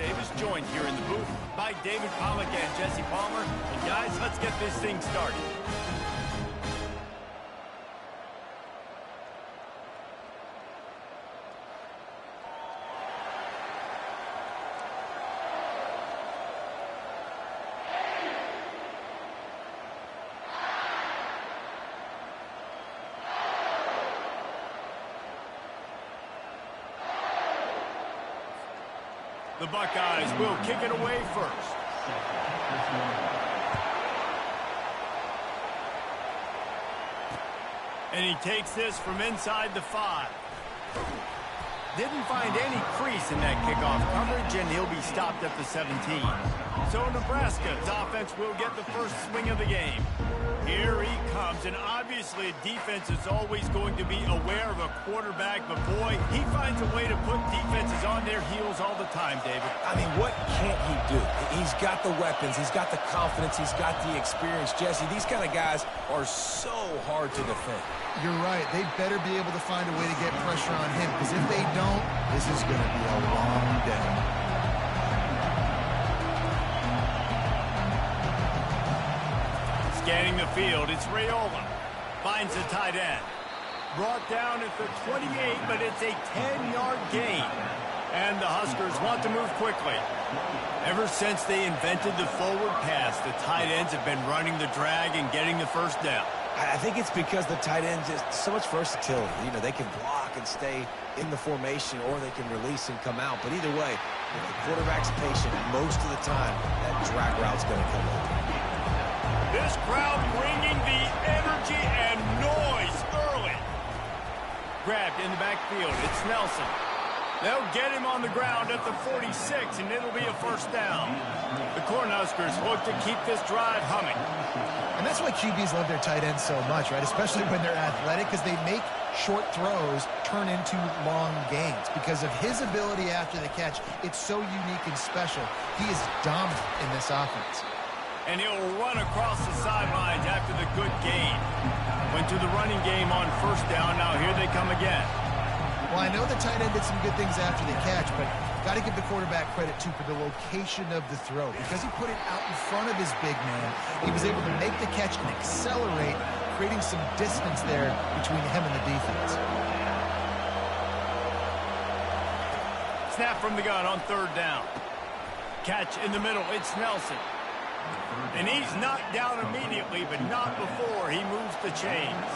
Davis, joined here in the booth by David Pollack and Jesse Palmer. And guys, let's get this thing started. The Buckeyes will kick it away first. And he takes this from inside the 5. Didn't find any crease in that kickoff coverage, and he'll be stopped at the 17. So Nebraska's offense will get the first swing of the game. Here he comes, and obviously defense is always going to be aware of a quarterback, but boy, he finds a way to put defenses on their heels all the time, David. I mean, what can't he do? He's got the weapons, he's got the confidence, he's got the experience. Jesse, these kind of guys are so hard to defend. You're right. They better be able to find a way to get pressure on him, because if they don't, this is going to be a long day. Scanning the field, it's Raiola. Finds the tight end. Brought down at the 28, but it's a 10-yard gain. And the Huskers want to move quickly. Ever since they invented the forward pass, the tight ends have been running the drag and getting the first down. I think it's because the tight ends is so much versatility. You know, they can block and stay in the formation, or they can release and come out. But either way, if the quarterback's patient, most of the time, that drag route's going to come over. This crowd bringing the energy and noise early. Grabbed in the backfield. It's Nelson. They'll get him on the ground at the 46, and it'll be a first down. The Cornhuskers look to keep this drive humming. And that's why QBs love their tight ends so much, right? Especially when they're athletic, because they make short throws turn into long gains. Because of his ability after the catch, it's so unique and special. He is dominant in this offense. And he'll run across the sidelines after the good gain. Went to the running game on first down. Now here they come again. Well, I know the tight end did some good things after the catch, but got to give the quarterback credit, too, for the location of the throw. Because he put it out in front of his big man, he was able to make the catch and accelerate, creating some distance there between him and the defense. Snap from the gun on third down. Catch in the middle. It's Nelson. And he's knocked down immediately, but not before he moves the chains.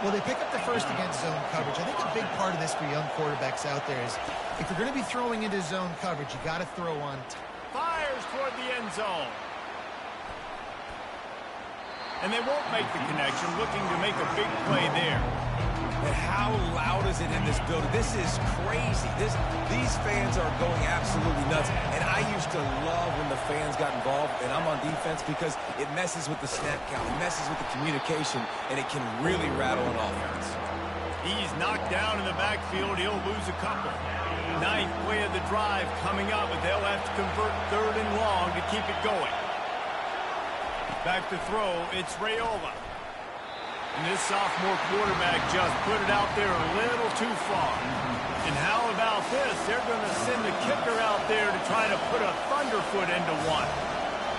Well, they pick up the first against zone coverage. I think a big part of this for young quarterbacks out there is if you're going to be throwing into zone coverage, you got to throw on time. Fires toward the end zone. And they won't make the connection, looking to make a big play there. And how loud is it in this building? This is crazy. These fans are going absolutely nuts. And I used to love when the fans got involved, and I'm on defense, because it messes with the snap count. It messes with the communication, and it can really rattle an offense. He's knocked down in the backfield. He'll lose a couple. Ninth play of the drive coming up, but they'll have to convert third and long to keep it going. Back to throw, it's Raiola. And this sophomore quarterback just put it out there a little too far. And how about this? They're going to send the kicker out there to try to put a thunderfoot into one.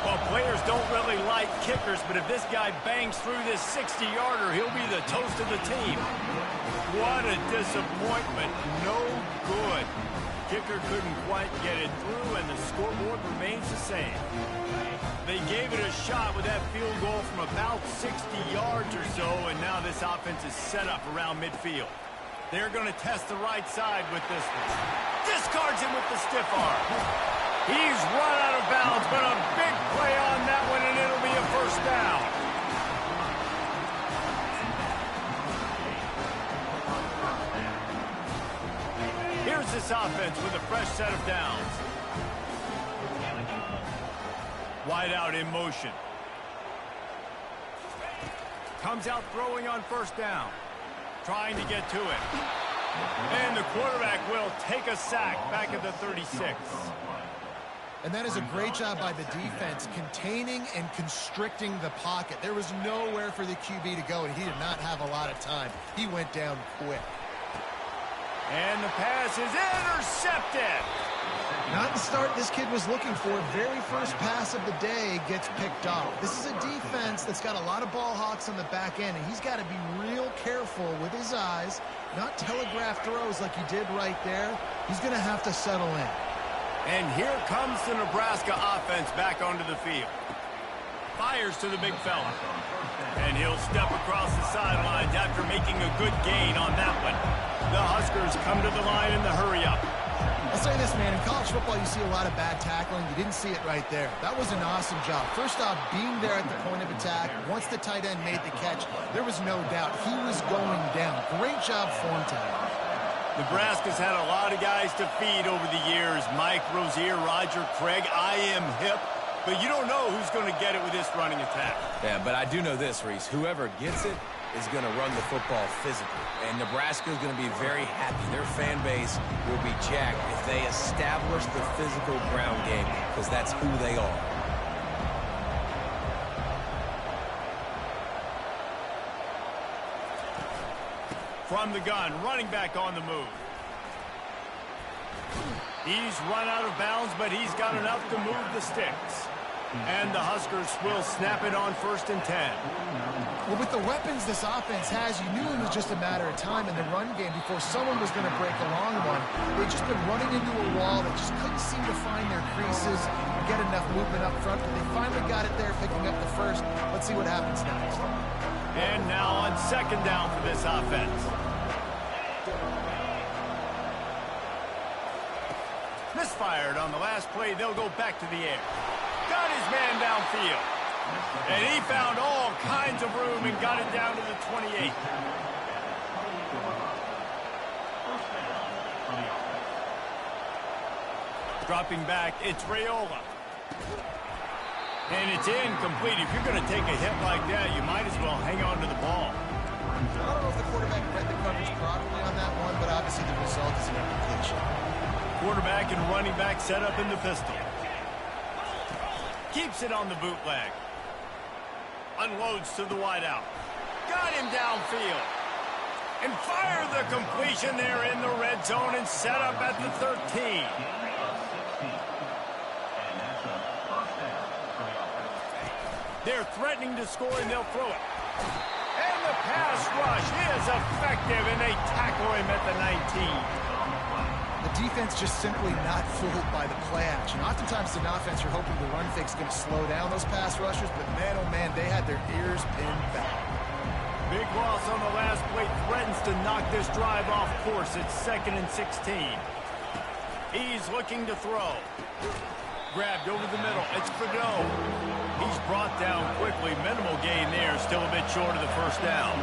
Well, players don't really like kickers, but if this guy bangs through this 60-yarder, he'll be the toast of the team. What a disappointment. No good. Kicker couldn't quite get it through, and the scoreboard remains the same. They gave it a shot with that field goal from about 60 yards or so, and now this offense is set up around midfield. They're going to test the right side with this one. Discards him with the stiff arm. He's run out of bounds, but a big play on that one, and it'll be a first down. Here's this offense with a fresh set of downs. Wide out in motion. Comes out throwing on first down. Trying to get to it. And the quarterback will take a sack back at the 36. And that is a great job by the defense, containing and constricting the pocket. There was nowhere for the QB to go, and he did not have a lot of time. He went down quick. And the pass is intercepted. Not the start this kid was looking for. Very first pass of the day gets picked off. This is a defense that's got a lot of ball hawks on the back end, and he's got to be real careful with his eyes, not telegraph throws like he did right there. He's going to have to settle in. And here comes the Nebraska offense back onto the field. Fires to the big fella. And he'll step across the sidelines after making a good gain on that one. The Huskers come to the line in the hurry up. I'll say this, man. In college football, you see a lot of bad tackling. You didn't see it right there. That was an awesome job. First off, being there at the point of attack. Once the tight end made the catch, there was no doubt he was going down. Great job form tackling. Nebraska's had a lot of guys to feed over the years. Mike Rozier, Roger Craig. I am hip. But you don't know who's going to get it with this running attack. Yeah, but I do know this, Reese. Whoever gets it is going to run the football physically. And Nebraska is going to be very happy. Their fan base will be jacked if they establish the physical ground game, because that's who they are. From the gun, running back on the move. He's run out of bounds, but he's got enough to move the sticks. And the Huskers will snap it on 1st and 10. Well, with the weapons this offense has, you knew it was just a matter of time in the run game before someone was going to break a long one. They've just been running into a wall. They just couldn't seem to find their creases or get enough movement up front, but they finally got it there, picking up the first. Let's see what happens next. And now on 2nd down for this offense. Misfired on the last play. They'll go back to the air. Got his man downfield. And he found all kinds of room and got it down to the 28. Dropping back, it's Raiola. And it's incomplete. If you're going to take a hit like that, you might as well hang on to the ball. I don't know if the quarterback read the coverage properly on that one, but obviously the result is an incompletion. Quarterback and running back set up in the pistol. Keeps it on the bootleg. Unloads to the wideout. Got him downfield. And fire the completion there in the red zone and set up at the 13. They're threatening to score, and they'll throw it. And the pass rush is effective, and they tackle him at the 19. The defense just simply not fooled by the play action. Oftentimes, an offense, you're hoping the run fake's going to slow down those pass rushers, but man, oh man, they had their ears pinned back. Big loss on the last play, threatens to knock this drive off course. It's 2nd and 16. He's looking to throw. Grabbed over the middle. It's Fadeau. He's brought down quickly. Minimal gain there. Still a bit short of the 1st down.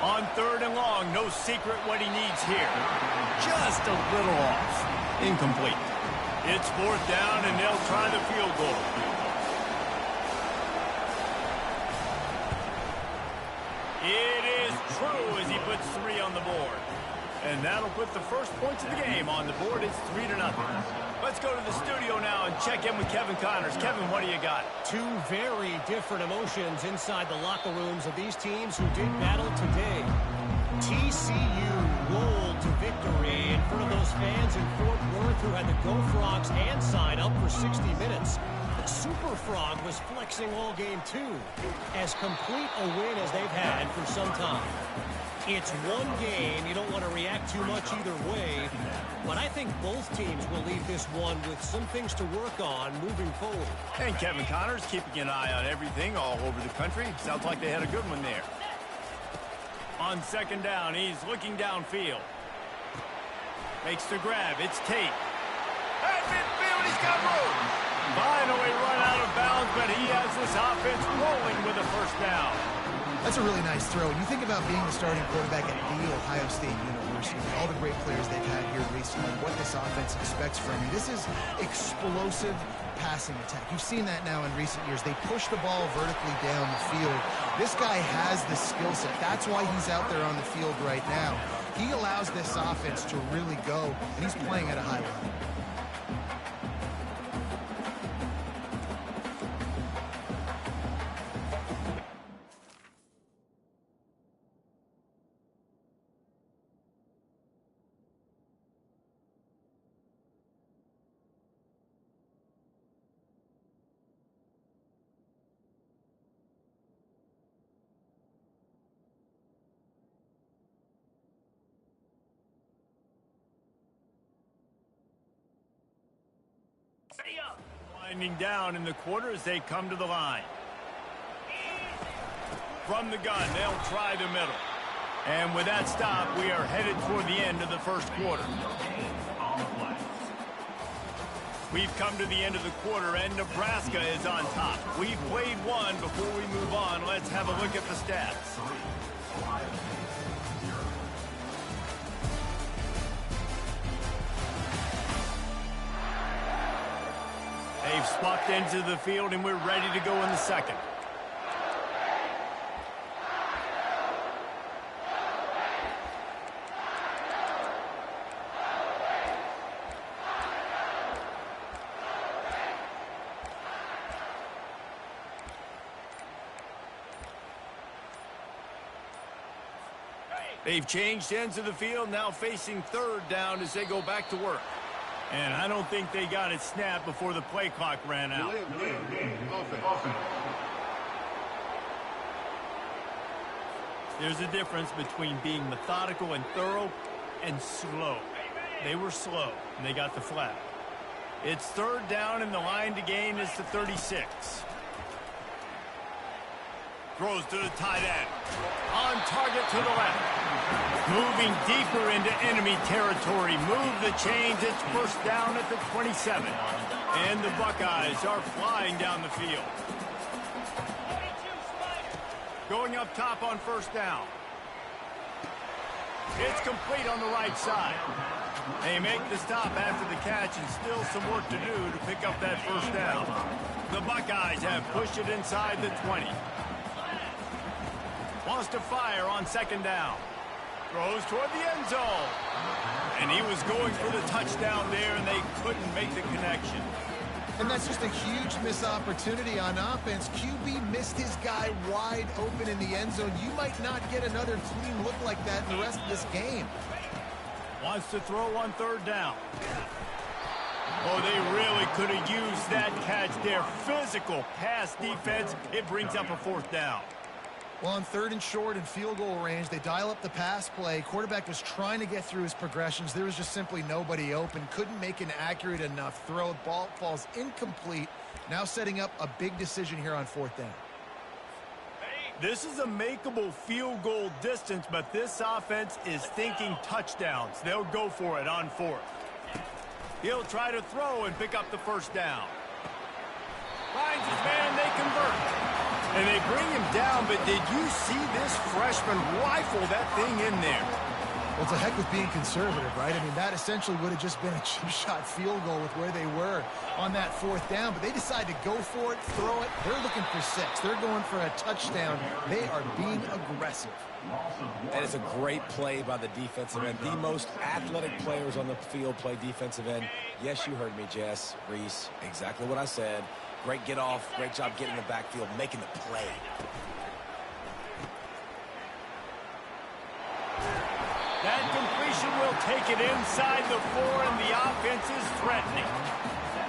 On 3rd and long, no secret what he needs here. Just a little off. Incomplete. It's 4th down, and they'll try the field goal. It is true as he puts 3 on the board. And that'll put the first points of the game on the board. It's 3-0. Let's go to the studio now and check in with Kevin Connors. Kevin, what do you got? Two very different emotions inside the locker rooms of these teams who did battle today. TCU rolled to victory in front of those fans in Fort Worth who had the Go Frogs hand sign up for 60 minutes. Super Frog was flexing all game too. As complete a win as they've had for some time. It's one game. You don't want to react too much either way. But I think both teams will leave this one with some things to work on moving forward. And Kevin Connors keeping an eye on everything all over the country. Sounds like they had a good one there. On 2nd down, he's looking downfield. Makes the grab. It's Tate. At midfield, he's got room. Finally run out of bounds, but he has this offense rolling with a 1st down. That's a really nice throw. And you think about being the starting quarterback at The Ohio State University, all the great players they've had here recently, what this offense expects from you. This is explosive passing attack. You've seen that now in recent years. They push the ball vertically down the field. This guy has the skill set. That's why he's out there on the field right now. He allows this offense to really go, and he's playing at a high level. Winding down in the quarter as they come to the line. From the gun, they'll try the middle. And with that stop, we are headed toward the end of the first quarter. We've come to the end of the quarter, and Nebraska is on top. We've played one. Before we move on, let's have a look at the stats. They've swapped into the field, and we're ready to go in the second. They've changed ends of the field, now facing third down as they go back to work. And I don't think they got it snapped before the play clock ran out. There's a difference between being methodical and thorough and slow. They were slow, and they got the flag. It's third down, and the line to gain is the 36. Throws to the tight end. On target to the left. Moving deeper into enemy territory. Move the chains. It's first down at the 27. And the Buckeyes are flying down the field. Going up top on first down. It's complete on the right side. They make the stop after the catch, and still some work to do to pick up that first down. The Buckeyes have pushed it inside the 20. Wants to fire on second down. Throws toward the end zone. And he was going for the touchdown there, and they couldn't make the connection. And that's just a huge missed opportunity on offense. QB missed his guy wide open in the end zone. You might not get another clean look like that in the rest of this game. Wants to throw on third down. Oh, they really could have used that catch there. Physical pass defense. It brings up a fourth down. Well, on third and short and field goal range, they dial up the pass play. Quarterback was trying to get through his progressions. There was just simply nobody open. Couldn't make an accurate enough throw. Ball falls incomplete. Now setting up a big decision here on fourth down. This is a makeable field goal distance, but this offense is thinking touchdowns. They'll go for it on fourth. He'll try to throw and pick up the first down. Finds his man, they convert. And they bring him down, but did you see this freshman rifle that thing in there? Well, it's a heck with being conservative, right? I mean, that essentially would have just been a chip shot field goal with where they were on that fourth down. But they decide to go for it, throw it. They're looking for 6. They're going for a touchdown. They are being aggressive. That is a great play by the defensive end. The most athletic players on the field play defensive end. Yes, you heard me, Jess, Reese. Exactly what I said. Great get off. Great job getting in the backfield, making the play. That completion will take it inside the 4, and the offense is threatening.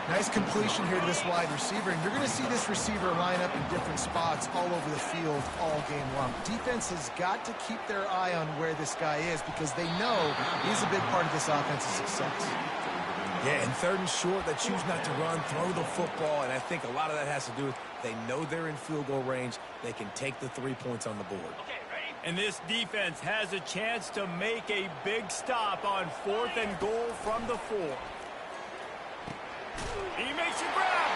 Nice completion here to this wide receiver, and you're going to see this receiver line up in different spots all over the field all game long. Defense has got to keep their eye on where this guy is because they know he's a big part of this offense's success. Yeah, and third and short, they choose not to run, throw the football, and I think a lot of that has to do with they know they're in field goal range. They can take the 3 points on the board. And this defense has a chance to make a big stop on 4th and goal from the 4. He makes a grab.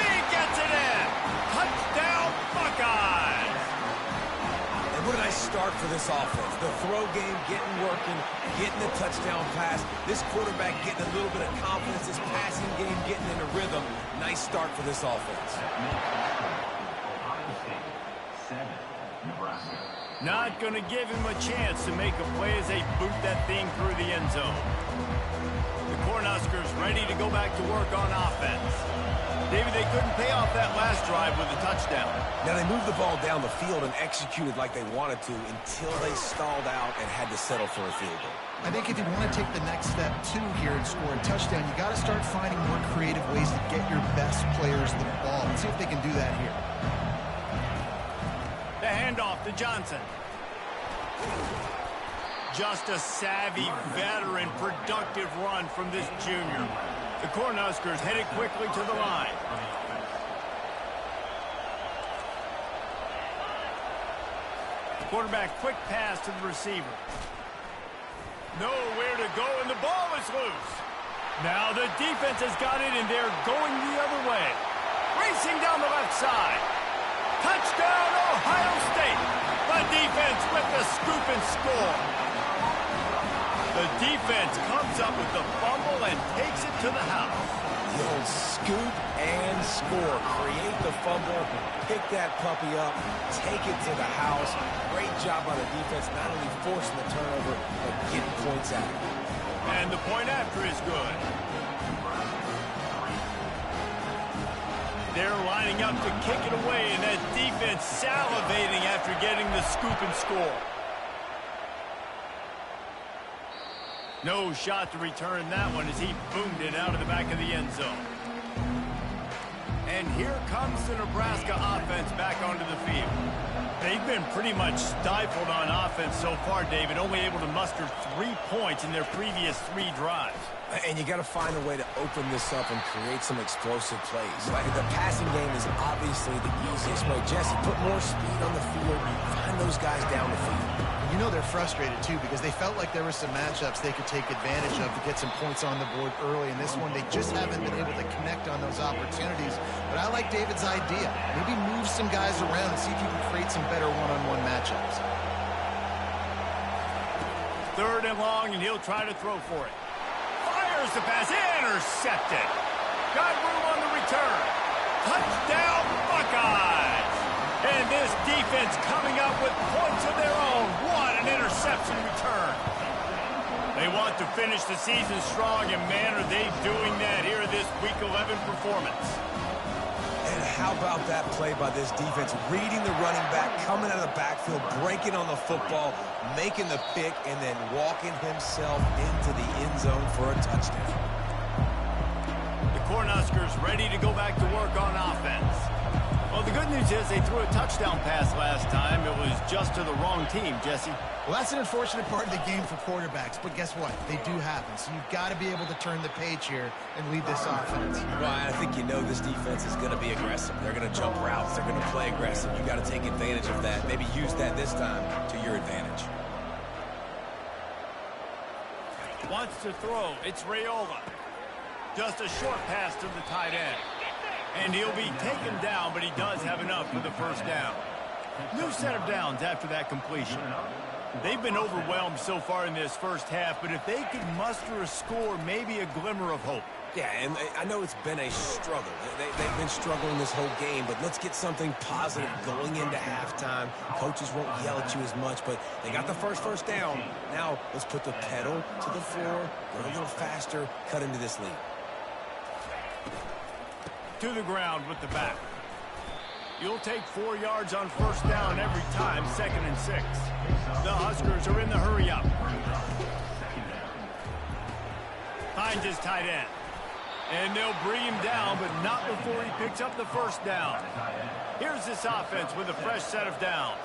He gets it in. Touchdown, Buckeyes. And what a nice start for this offense. The throw game getting working, getting the touchdown pass. This quarterback getting a little bit of confidence. This passing game getting in a rhythm. Nice start for this offense. Not going to give him a chance to make a play as they boot that thing through the end zone. The Cornhuskers ready to go back to work on offense. David, they couldn't pay off that last drive with a touchdown. Now, they moved the ball down the field and executed like they wanted to until they stalled out and had to settle for a field goal. I think if you want to take the next step, too, here and score a touchdown, you got to start finding more creative ways to get your best players the ball. Let's see if they can do that here. The handoff to Johnson. Just a savvy, veteran, productive run from this junior. The Cornhuskers headed quickly to the line. Quarterback, quick pass to the receiver. Nowhere to go, and the ball is loose. Now the defense has got it, and they're going the other way. Racing down the left side. Touchdown, Ohio State. The defense with the scoop and score. The defense comes up with the fumble and takes it to the house. The old scoop and score. Create the fumble, pick that puppy up, take it to the house. Great job by the defense, not only forcing the turnover, but getting points out of it. And the point after is good. They're lining up to kick it away, and that defense salivating after getting the scoop and score. No shot to return that one as he boomed it out of the back of the end zone. And here comes the Nebraska offense back onto the field. They've been pretty much stifled on offense so far, David, only able to muster 3 points in their previous 3 drives. And you got to find a way to open this up and create some explosive plays. Like the passing game is obviously the easiest way. Jesse, put more speed on the field, find those guys down the field. You know they're frustrated, too, because they felt like there were some matchups they could take advantage of to get some points on the board early. In this one, they just haven't been able to connect on those opportunities. But I like David's idea. Maybe move some guys around and see if you can create some better one-on-one matchups. 3rd and long, and he'll try to throw for it. Fires the pass, intercepted. Got room on the return. Touchdown, Buckeyes. And this defense coming up with points of their own. What an interception return. They want to finish the season strong, and man, are they doing that here in this Week 11 performance. And how about that play by this defense? Reading the running back, coming out of the backfield, breaking on the football, making the pick, and then walking himself into the end zone for a touchdown. The Cornhuskers ready to go back to work on offense. Well, the good news is they threw a touchdown pass last time. It was just to the wrong team, Jesse. Well, that's an unfortunate part of the game for quarterbacks, but guess what? They do happen, so you've got to be able to turn the page here and lead this offense. Well, I think you know this defense is going to be aggressive. They're going to jump routes. They're going to play aggressive. You've got to take advantage of that. Maybe use that this time to your advantage. Wants to throw. It's Raiola. Just a short pass to the tight end. And he'll be taken down, but he does have enough for the first down. New set of downs after that completion. They've been overwhelmed so far in this first half, but if they could muster a score, maybe a glimmer of hope. Yeah, and I know it's been a struggle. They've been struggling this whole game, but let's get something positive going into halftime. Coaches won't yell at you as much, but they got the first down. Now let's put the pedal to the floor, go a little faster, cut into this lead. To the ground with the back. You'll take 4 yards on first down every time, 2nd and 6. The Huskers are in the hurry up. Finds his tight end. And they'll bring him down, but not before he picks up the first down. Here's this offense with a fresh set of downs.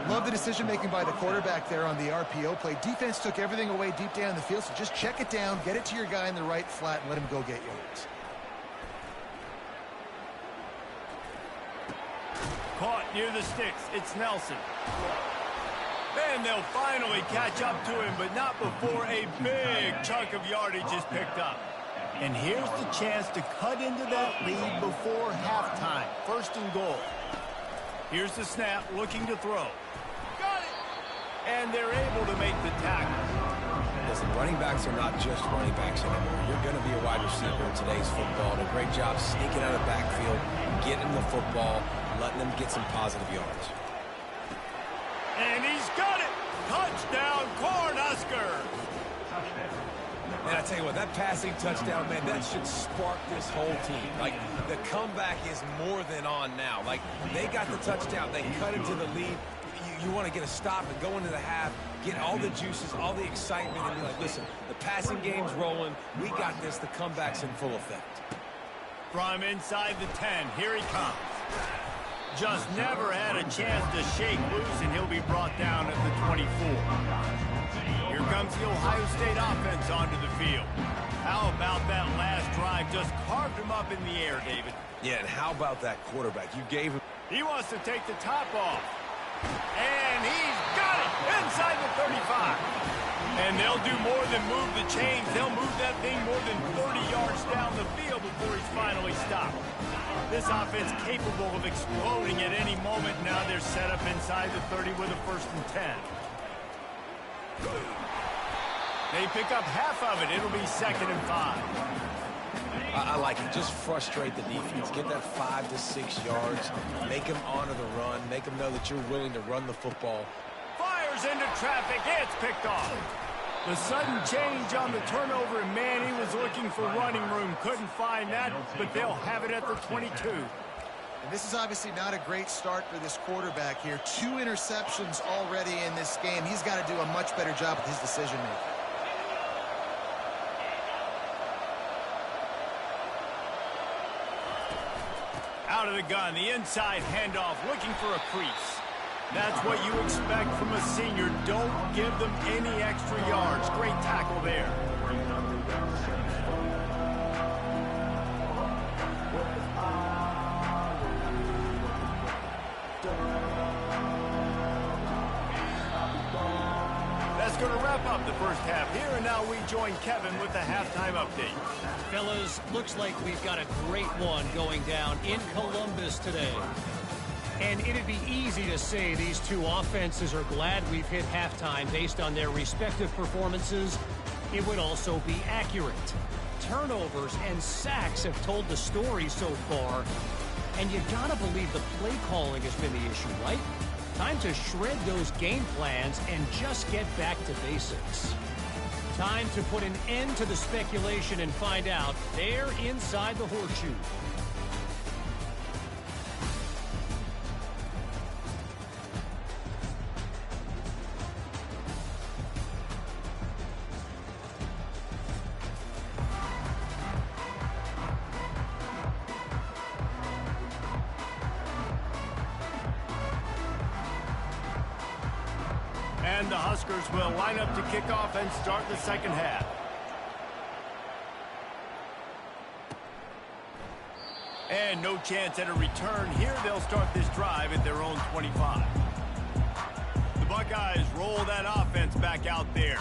Love the decision-making by the quarterback there on the RPO play. Defense took everything away deep down the field, so just check it down, get it to your guy in the right flat, and let him go get yards. Caught near the sticks. It's Nelson. And they'll finally catch up to him, but not before a big chunk of yardage is picked up. And here's the chance to cut into that lead before halftime. 1st and goal. Here's the snap, looking to throw. Got it! And they're able to make the tackle. Listen, running backs are not just running backs anymore. You're going to be a wide receiver in today's football. And a great job sneaking out of the backfield, getting the football, letting them get some positive yards. And he's got it! Touchdown, Cornhuskers! And I tell you what, that passing touchdown, man, that should spark this whole team. Like, the comeback is more than on now. Like, they got the touchdown. They cut into the lead. You want to get a stop and go into the half, get all the juices, all the excitement, and be like, listen, the passing game's rolling. We got this. The comeback's in full effect. From inside the 10, here he comes. Just never had a chance to shake loose, and he'll be brought down at the 24. Here comes the Ohio State offense onto the field. How about that last drive? Just carved him up in the air, David. Yeah, and how about that quarterback? You gave him... He wants to take the top off. And he's got it inside the 35. And they'll do more than move the chains. They'll move that thing more than 30 yards down the field before he's finally stopped. This offense capable of exploding at any moment. Now they're set up inside the 30 with a 1st and 10. They pick up half of it. It'll be 2nd and 5. I like it. Just frustrate the defense. Get that 5 to 6 yards. Make them honor the run. Make them know that you're willing to run the football. Fires into traffic. It's picked off. The sudden change on the turnover, and man, he was looking for running room. Couldn't find that, but they'll have it at the 22. And this is obviously not a great start for this quarterback here. 2 interceptions already in this game. He's got to do a much better job with his decision-making. Out of the gun, the inside handoff, looking for a crease. That's what you expect from a senior. Don't give them any extra yards. Great tackle there. That's going to wrap up the first half here, and now we join Kevin with the halftime update. Fellas, looks like we've got a great one going down in Columbus today. And it'd be easy to say these two offenses are glad we've hit halftime based on their respective performances. It would also be accurate. Turnovers and sacks have told the story so far. And you gotta believe the play calling has been the issue, right? Time to shred those game plans and just get back to basics. Time to put an end to the speculation and find out they're inside the horseshoe. And the Huskers will line up to kick off and start the second half. And no chance at a return here. They'll start this drive at their own 25. The Buckeyes roll that offense back out there.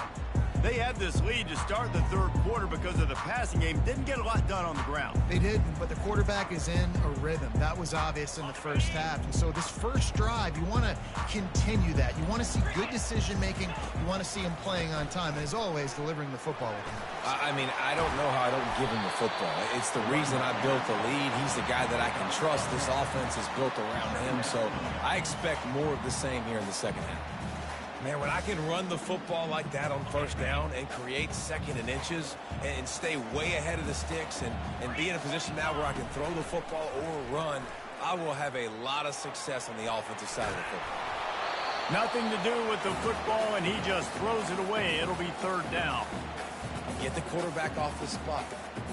They had this lead to start the third quarter because of the passing game. Didn't get a lot done on the ground. They didn't, but the quarterback is in a rhythm. That was obvious in the first half. And so this first drive, you want to continue that. You want to see good decision-making. You want to see him playing on time. And as always, delivering the football with him. I mean, I don't know how I don't give him the football. It's the reason I built the lead. He's the guy that I can trust. This offense is built around him. So I expect more of the same here in the second half. Man, when I can run the football like that on first down and create 2nd and inches and stay way ahead of the sticks and be in a position now where I can throw the football or run, I will have a lot of success on the offensive side of the football. Nothing to do with the football, and he just throws it away. It'll be third down. Get the quarterback off the spot.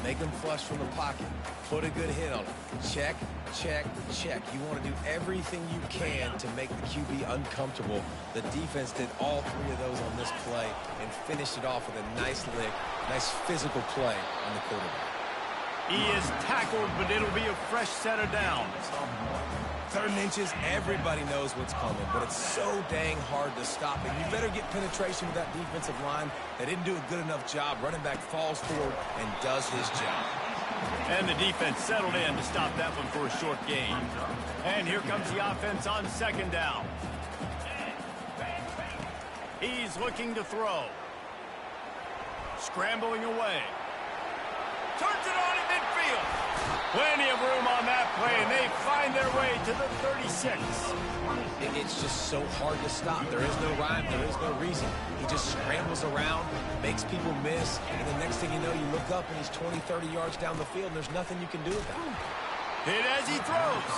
Make him flush from the pocket. Put a good hit on him. Check, check, check. You want to do everything you can to make the QB uncomfortable. The defense did all 3 of those on this play and finished it off with a nice lick, nice physical play on the quarterback. He is tackled, but it'll be a fresh set of downs. 3rd and inches, everybody knows what's coming, but it's so dang hard to stop. And you better get penetration with that defensive line. They didn't do a good enough job. Running back falls forward and does his job. And the defense settled in to stop that one for a short gain. And here comes the offense on 2nd down. He's looking to throw. Scrambling away. Turns it on in midfield. Plenty of room on that play, and they find their way to the 36. It's just so hard to stop. There is no rhyme. There is no reason. He just scrambles around, makes people miss, and the next thing you know, you look up and he's 20, 30 yards down the field, and there's nothing you can do about it. Hit as he throws.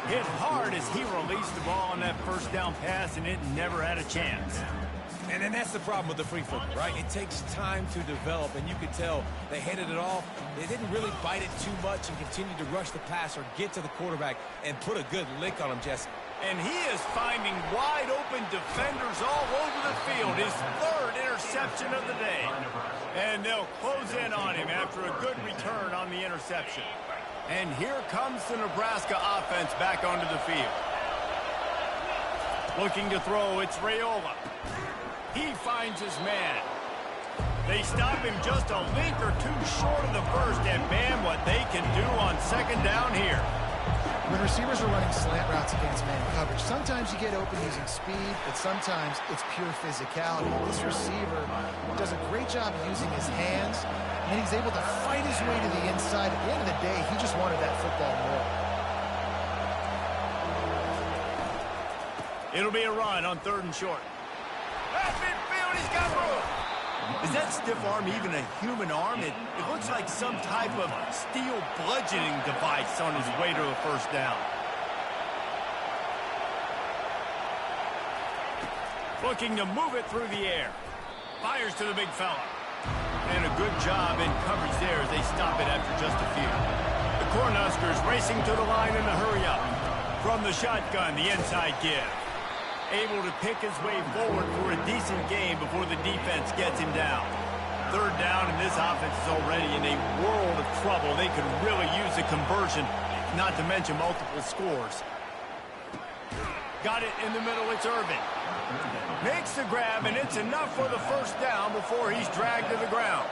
Hit hard as he released the ball on that first down pass, and it never had a chance. And then that's the problem with the free football, right? It takes time to develop, and you could tell they handed it off. They didn't really bite it too much and continue to rush the pass or get to the quarterback and put a good lick on him, Jesse. And he is finding wide-open defenders all over the field. His 3rd interception interception of the day. And they'll close in on him after a good return on the interception. And here comes the Nebraska offense back onto the field. Looking to throw, it's Raiola. He finds his man. They stop him just a link or two short of the first, and man, what they can do on second down here. When receivers are running slant routes against man coverage, sometimes you get open using speed, but sometimes it's pure physicality. This receiver does a great job using his hands, and he's able to fight his way to the inside. At the end of the day, he just wanted that football more. It'll be a run on 3rd and short. At midfield, he's got room. Is that stiff arm even a human arm? It looks like some type of steel bludgeoning device on his way to a first down. Looking to move it through the air. Fires to the big fella. And a good job in coverage there as they stop it after just a few. The Cornhuskers racing to the line in a hurry up. From the shotgun, the inside give. Able to pick his way forward for a decent game before the defense gets him down. 3rd down, and this offense is already in a world of trouble. They could really use a conversion, not to mention multiple scores. Got it in the middle, it's Irvin. Makes the grab, and it's enough for the first down before he's dragged to the ground.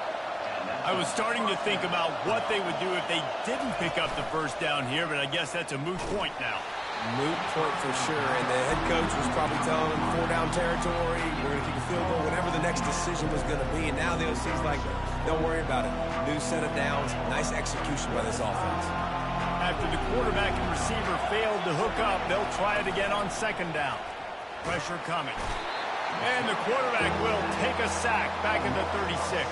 I was starting to think about what they would do if they didn't pick up the first down here, but I guess that's a moot point now. Moot point for sure, and the head coach was probably telling them 4-down territory, we're going to kick a field goal, whatever the next decision was going to be, and now the OC's like, don't worry about it. New set of downs, nice execution by this offense. After the quarterback and receiver failed to hook up, they'll try it again on 2nd down. Pressure coming. And the quarterback will take a sack back at the 36.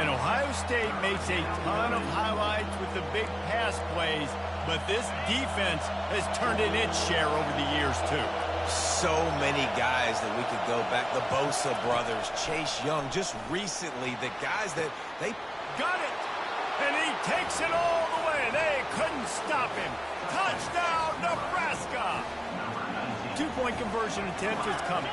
And Ohio State makes a ton of highlights with the big pass plays, but this defense has turned in its share over the years, too. So many guys that we could go back. The Bosa brothers, Chase Young, just recently, the guys that they... Got it! And he takes it all the way. They couldn't stop him. Touchdown, Nebraska! 2-point conversion attempt is coming.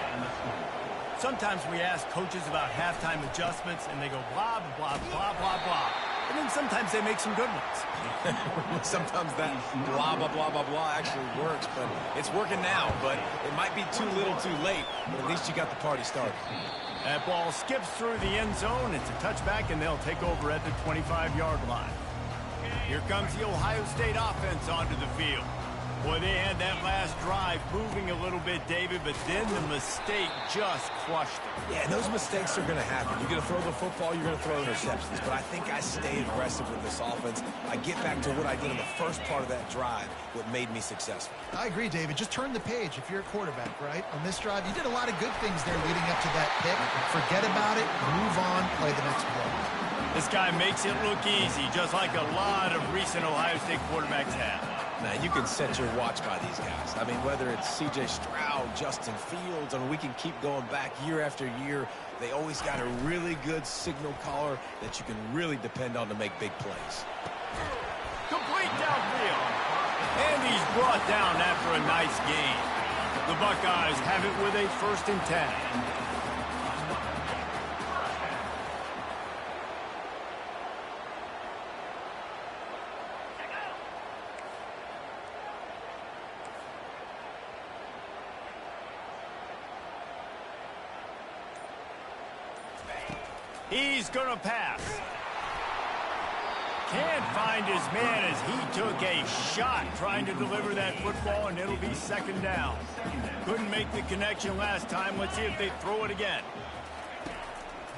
Sometimes we ask coaches about halftime adjustments, and they go blah, blah, blah, blah, blah. And then sometimes they make some good ones. Sometimes that blah, blah, blah, blah, blah actually works, but it's working now. But it might be too little too late, but at least you got the party started. That ball skips through the end zone. It's a touchback, and they'll take over at the 25-yard line. Here comes the Ohio State offense onto the field. Boy, they had that last drive moving a little bit, David, but then the mistake just crushed them. Yeah, and those mistakes are going to happen. You're going to throw the football, you're going to throw interceptions. But I think I stay aggressive with this offense. I get back to what I did in the first part of that drive, what made me successful. I agree, David. Just turn the page if you're a quarterback, right? On this drive, you did a lot of good things there leading up to that pick. Forget about it, move on, play the next play. This guy makes it look easy, just like a lot of recent Ohio State quarterbacks have. Now, you can set your watch by these guys. I mean, whether it's C.J. Stroud, Justin Fields, we can keep going back year after year. They always got a really good signal caller that you can really depend on to make big plays. Complete downfield. And he's brought down after a nice gain. The Buckeyes have it with a 1st and 10. He's going to pass. Can't find his man as he took a shot trying to deliver that football, and it'll be 2nd down. Couldn't make the connection last time. Let's see if they throw it again.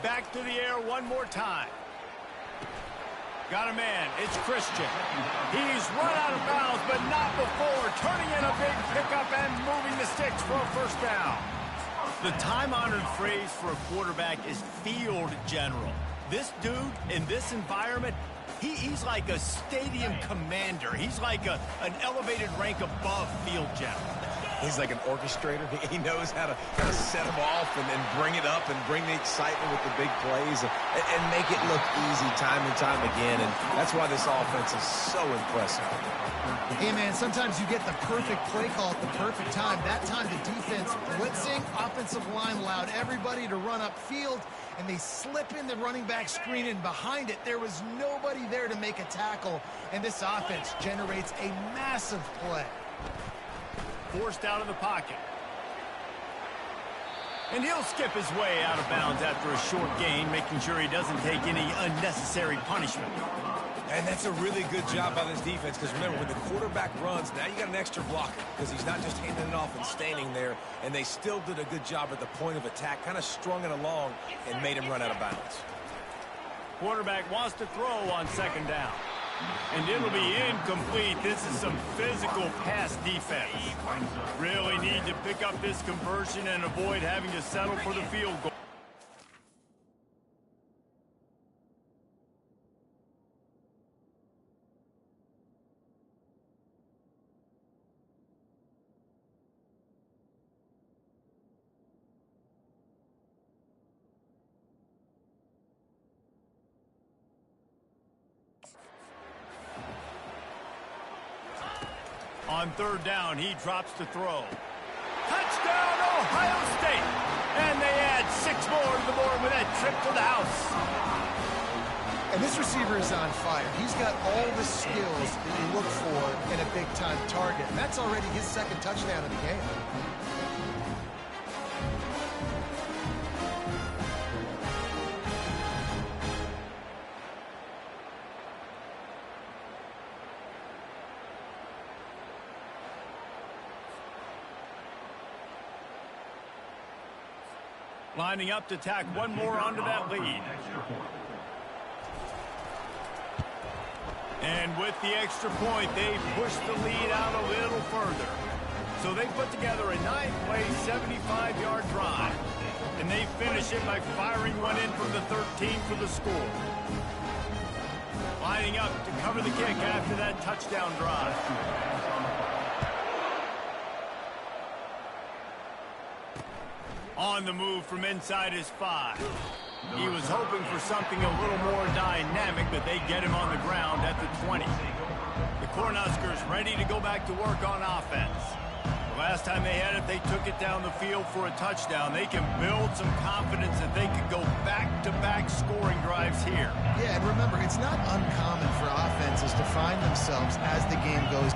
Back to the air one more time. Got a man. It's Christian. He's run out of bounds, but not before. Turning in a big pickup and moving the sticks for a 1st down. The time-honored phrase for a quarterback is field general. This dude, in this environment, he's like a stadium commander. He's like an elevated rank above field general. He's like an orchestrator. He knows how to kind of set them off and then bring it up and bring the excitement with the big plays and make it look easy time and time again. And that's why this offense is so impressive. Hey, man, sometimes you get the perfect play call at the perfect time. That time the defense blitzing, offensive line allowed everybody to run upfield, and they slip in the running back screen, and behind it, there was nobody there to make a tackle, and this offense generates a massive play. Forced out of the pocket. And he'll skip his way out of bounds after a short gain, making sure he doesn't take any unnecessary punishment. And that's a really good job by this defense, because remember, when the quarterback runs, now you got an extra blocker, because he's not just handing it off and standing there, and they still did a good job at the point of attack, kind of strung it along and made him run out of bounds. Quarterback wants to throw on second down. And it'll be incomplete. This is some physical pass defense. Really need to pick up this conversion and avoid having to settle for the field goal. On third down, he drops to throw. Touchdown, Ohio State! And they add 6 more to the board with that trip to the house. And this receiver is on fire. He's got all the skills that you look for in a big-time target. And that's already his second touchdown of the game. Lining up to tack one more onto that lead. And with the extra point, they push the lead out a little further. So they put together a 9-play, 75-yard drive. And they finish it by firing one in from the 13 for the score. Lining up to cover the kick after that touchdown drive. On the move from inside his 5. He was hoping for something a little more dynamic, but they get him on the ground at the 20. The Cornhuskers ready to go back to work on offense. The last time they had it, they took it down the field for a touchdown. They can build some confidence that they could go back-to-back scoring drives here. Yeah, and remember, it's not uncommon for offenses to find themselves as the game goes.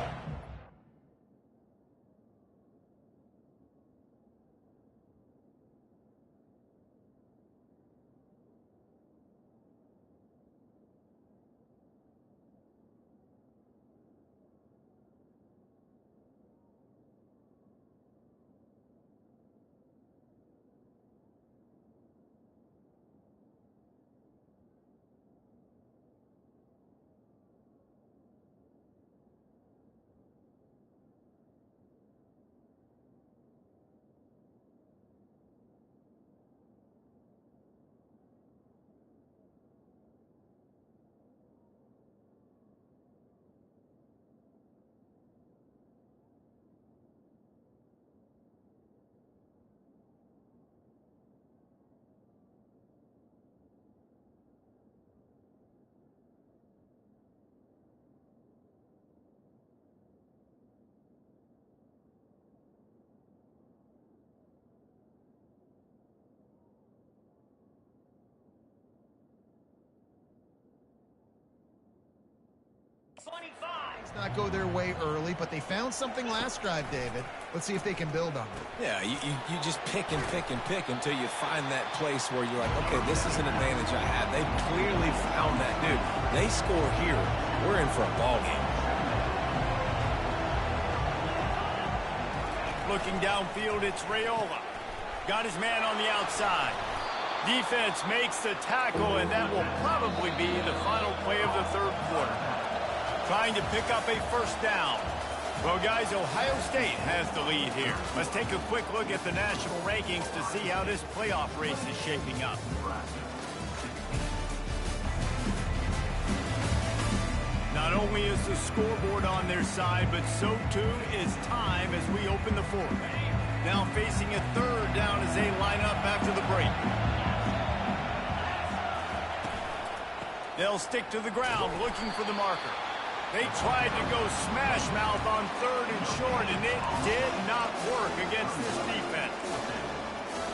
Not go their way early, but they found something last drive, David. Let's see if they can build on it. Yeah, you just pick and pick and pick until you find that place where you're like, okay, this is an advantage I have. They clearly found that, dude. They score here. We're in for a ball game. Looking downfield, it's Raiola. Got his man on the outside. Defense makes the tackle, and that will probably be the final play of the third quarter. Trying to pick up a first down. Well, guys, Ohio State has the lead here. Let's take a quick look at the national rankings to see how this playoff race is shaping up. Not only is the scoreboard on their side, but so too is time as we open the fourth. Now facing a third down as they line up after the break. They'll stick to the ground looking for the marker. They tried to go smash mouth on third and short, and it did not work against this defense.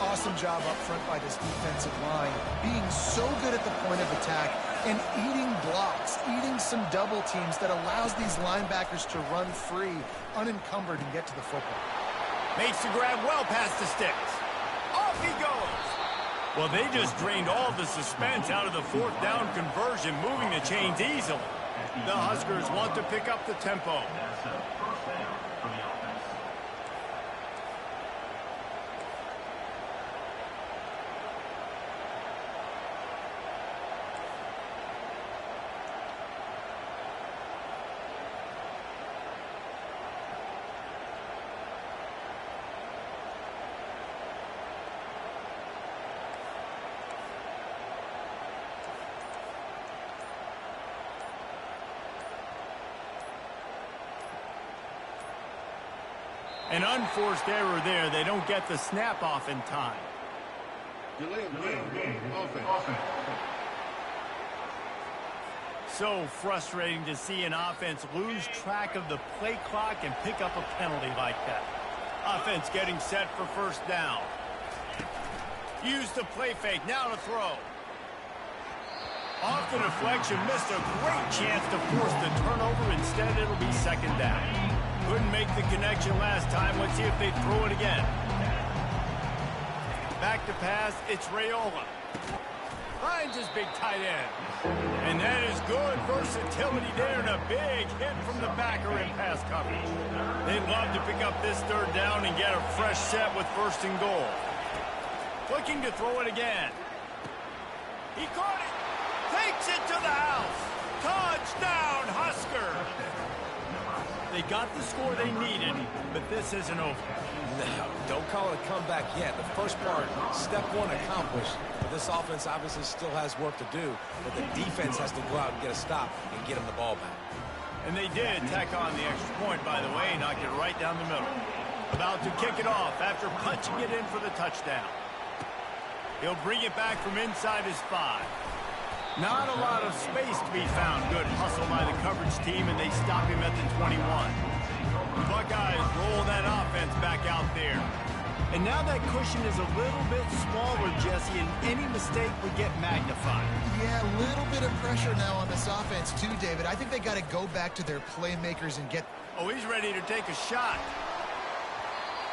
Awesome job up front by this defensive line, being so good at the point of attack and eating blocks, eating some double teams that allows these linebackers to run free, unencumbered, and get to the football. Makes the grab well past the sticks. Off he goes. Well, they just drained all the suspense out of the fourth down conversion, moving the chains easily. The Huskers want to pick up the tempo. An unforced error there. They don't get the snap off in time. Delay of game. Offense. So frustrating to see an offense lose track of the play clock and pick up a penalty like that. Offense getting set for first down. Use the play fake. Now to throw. Off the deflection. Missed a great chance to force the turnover. Instead, it'll be second down. Couldn't make the connection last time. Let's see if they throw it again. Back to pass. It's Raiola. Finds his big tight end. And that is good versatility there and a big hit from the backer in pass coverage. They'd love to pick up this third down and get a fresh set with first and goal. Looking to throw it again. He caught it. Takes it to the house. Touchdown, Husker. They got the score they needed, but this isn't over. No, don't call it a comeback yet. The first part, step one accomplished. But this offense obviously still has work to do, but the defense has to go out and get a stop and get them the ball back. And they did tack on the extra point, by the way, knocked it right down the middle. About to kick it off after punching it in for the touchdown. He'll bring it back from inside his 5. Not a lot of space to be found. Good hustle by the coverage team, and they stop him at the 21. The Buckeyes roll that offense back out there. And now that cushion is a little bit smaller, Jesse, and any mistake would get magnified. Yeah, a little bit of pressure now on this offense too, David. I think they got to go back to their playmakers and get... Oh, he's ready to take a shot.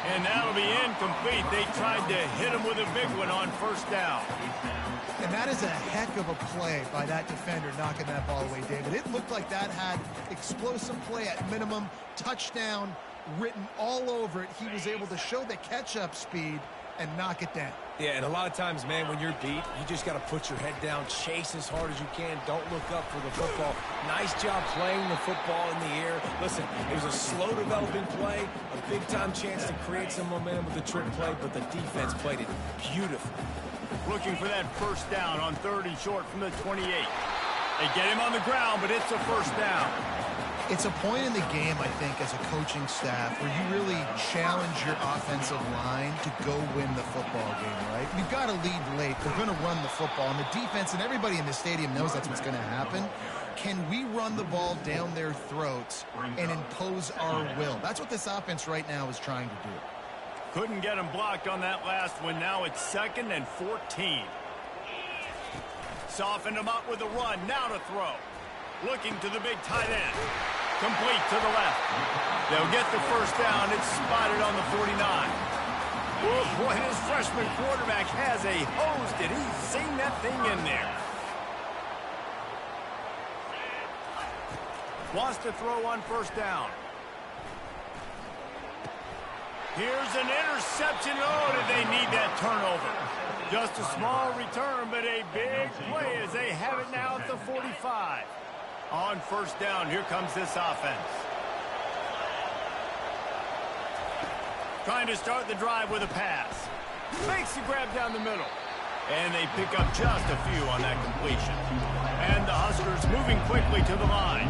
And that'll be incomplete. They tried to hit him with a big one on first down. And that is a heck of a play by that defender knocking that ball away, David. It looked like that had explosive play at minimum, touchdown written all over it. He was able to show the catch-up speed and knock it down. Yeah, and a lot of times, man, when you're beat, you just got to put your head down, chase as hard as you can. Don't look up for the football. Nice job playing the football in the air. Listen, it was a slow developing play, a big-time chance to create some momentum with the trick play, but the defense played it beautifully. Looking for that first down on third and short from the 28. They get him on the ground, but it's a first down. It's a point in the game, I think, as a coaching staff where you really challenge your offensive line to go win the football game, right? You've got to lead late. They're going to run the football. And the defense and everybody in the stadium knows that's what's going to happen. Can we run the ball down their throats and impose our will? That's what this offense right now is trying to do. Couldn't get him blocked on that last one. Now it's 2nd and 14. Softened him up with a run. Now to throw. Looking to the big tight end. Complete to the left. They'll get the first down. It's spotted on the 49. Woo, boy, his freshman quarterback has a hose. Did he sing that thing in there? Wants to throw on first down. Here's an interception. Oh, did they need that turnover? Just a small return, but a big play as they have it now at the 45. On first down, here comes this offense. Trying to start the drive with a pass. Makes the grab down the middle. And they pick up just a few on that completion. And the Huskers moving quickly to the line.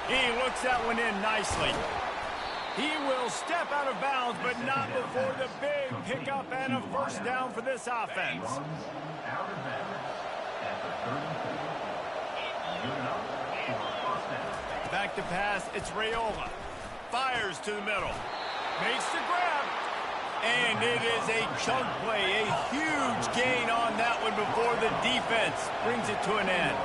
He looks that one in nicely. He will step out of bounds, but not before the big pickup and a first down for this offense. Back to pass, it's Raiola. Fires to the middle. Makes the grab. And it is a chunk play, a huge gain on that one before the defense brings it to an end.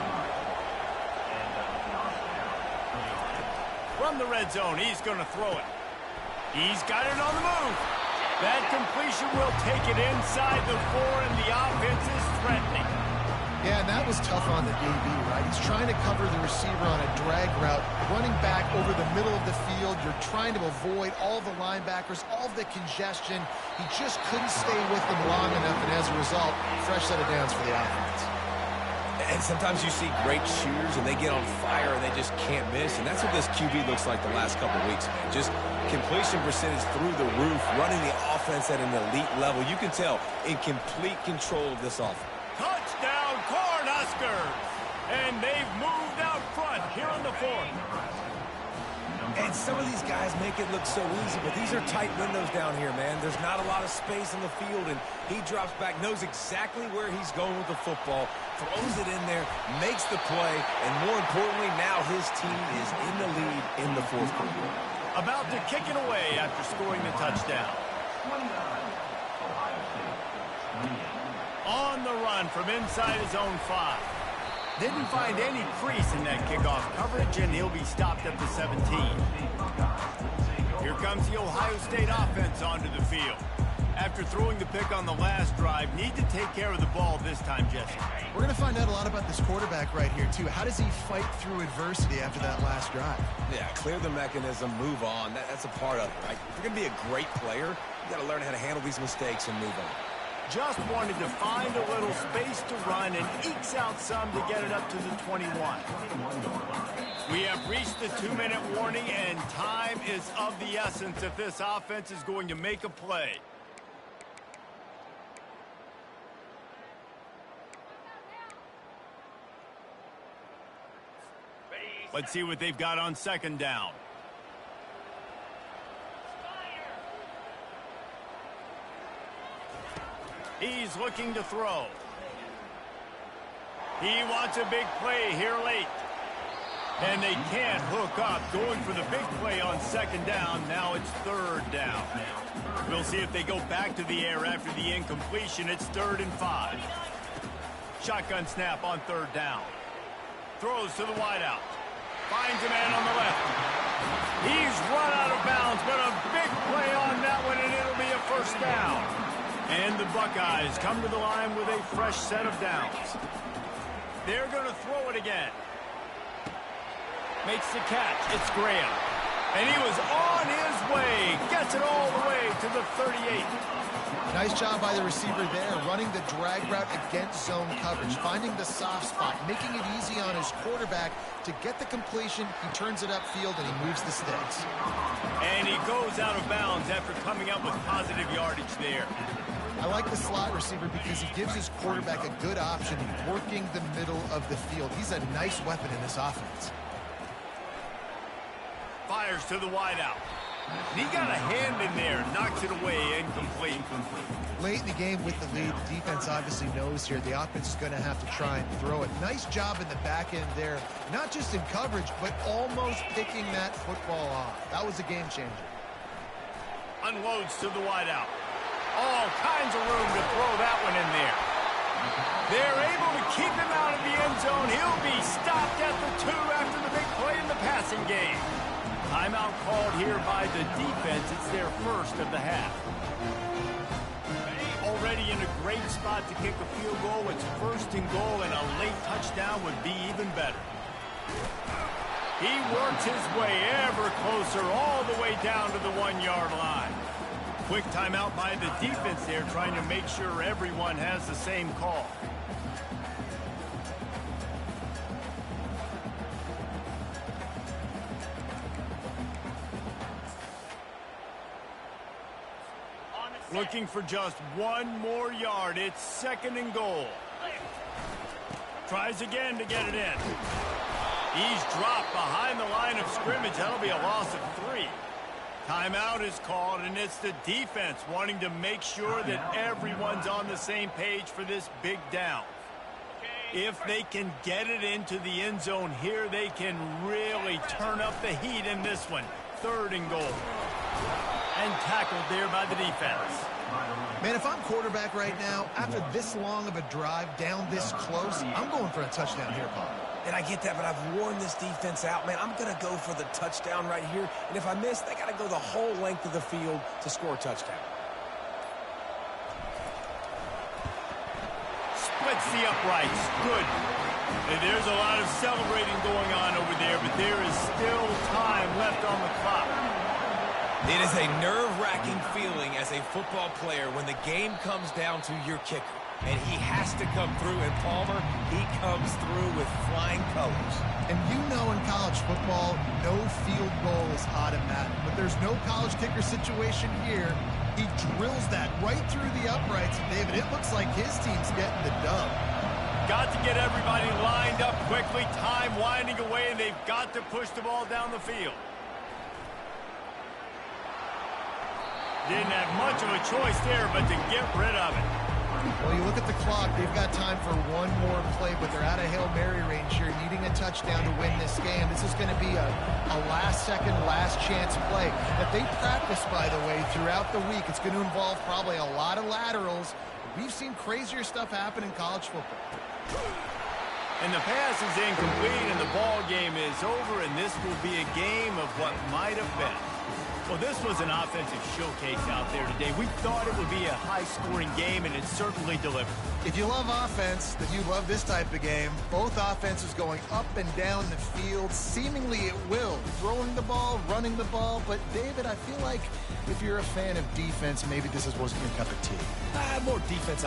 From the red zone, he's going to throw it. He's got it on the move. That completion will take it inside the 4, and the offense is threatening. Yeah, and that was tough on the DB, right? He's trying to cover the receiver on a drag route, running back over the middle of the field. You're trying to avoid all the linebackers, all the congestion. He just couldn't stay with them long enough, and as a result, fresh set of downs for the offense. And sometimes you see great shooters, and they get on fire, and they just can't miss. And that's what this QB looks like the last couple weeks, man. Just completion percentage through the roof, running the offense at an elite level. You can tell in complete control of this offense. Touchdown, Cornhuskers! And they've moved out front here in the 4th. And some of these guys make it look so easy, but these are tight windows down here, man. There's not a lot of space in the field, and he drops back, knows exactly where he's going with the football, throws it in there, makes the play, and more importantly, now his team is in the lead in the 4th quarter. About to kick it away after scoring the touchdown. On the run from inside his own 5. Didn't find any crease in that kickoff coverage, and he'll be stopped at the 17. Here comes the Ohio State offense onto the field. After throwing the pick on the last drive, need to take care of the ball this time, Jesse. We're going to find out a lot about this quarterback right here, too. How does he fight through adversity after that last drive? Yeah, clear the mechanism, move on. That's a part of it, right? If you're going to be a great player, you got to learn how to handle these mistakes and move on. Just wanted to find a little space to run and ekes out some to get it up to the 21. We have reached the 2-minute warning, and time is of the essence if this offense is going to make a play. Let's see what they've got on 2nd down. He's looking to throw. He wants a big play here late. And they can't hook up. Going for the big play on 2nd down. Now it's 3rd down. We'll see if they go back to the air after the incompletion. It's 3rd and 5. Shotgun snap on 3rd down. Throws to the wideout. Finds a man on the left. He's run out of bounds, but a big play on that one, and it'll be a first down. And the Buckeyes come to the line with a fresh set of downs. They're going to throw it again. Makes the catch. It's Graham. And he was on his way. Gets it all the way to the 38. Nice job by the receiver there, running the drag route against zone coverage, finding the soft spot, making it easy on his quarterback to get the completion. He turns it upfield, and he moves the sticks. And he goes out of bounds after coming up with positive yardage there. I like the slot receiver because he gives his quarterback a good option working the middle of the field. He's a nice weapon in this offense. Fires to the wideout. He got a hand in there, knocks it away, incomplete. Late in the game with the lead, the defense obviously knows here the offense is going to have to try and throw it. Nice job in the back end there, not just in coverage, but almost picking that football off. That was a game changer. Unloads to the wideout. All kinds of room to throw that one in there. They're able to keep him out of the end zone. He'll be stopped at the 2 after the big play in the passing game. Timeout called here by the defense. It's their first of the half. Already in a great spot to kick a field goal. It's 1st and goal, and a late touchdown would be even better. He works his way ever closer all the way down to the 1-yard line. Quick timeout by the defense there, trying to make sure everyone has the same call. Looking for just one more yard. It's 2nd and goal. Tries again to get it in. He's dropped behind the line of scrimmage. That'll be a loss of 3. Timeout is called, and it's the defense wanting to make sure that everyone's on the same page for this big down. If they can get it into the end zone here, they can really turn up the heat in this one. 3rd and goal. And tackled there by the defense. Man, if I'm quarterback right now, after this long of a drive down this close, I'm going for a touchdown here, Paul. And I get that, but I've worn this defense out, man. I'm going to go for the touchdown right here. And if I miss, they got to go the whole length of the field to score a touchdown. Splits the uprights. Good. And there's a lot of celebrating going on over there, but there is still time left on the clock. It is a nerve-wracking feeling as a football player when the game comes down to your kicker. And he has to come through, and Palmer, he comes through with flying colors. And you know in college football, no field goal is automatic. But there's no college kicker situation here. He drills that right through the uprights. David, it looks like his team's getting the dub. Got to get everybody lined up quickly. Time winding away, and they've got to push the ball down the field. Didn't have much of a choice there, but to get rid of it. Well, you look at the clock, they've got time for one more play, but they're out of Hail Mary range here, needing a touchdown to win this game. This is going to be a last-second, last-chance play that they practice, by the way, throughout the week. It's going to involve probably a lot of laterals. We've seen crazier stuff happen in college football. And the pass is incomplete, and the ball game is over, and this will be a game of what might have been. Well, this was an offensive showcase out there today. We thought it would be a high-scoring game, and it certainly delivered. If you love offense, then you love this type of game. Both offenses going up and down the field, seemingly at will. Throwing the ball, running the ball. But, David, I feel like if you're a fan of defense, maybe this wasn't your cup of tea. More defense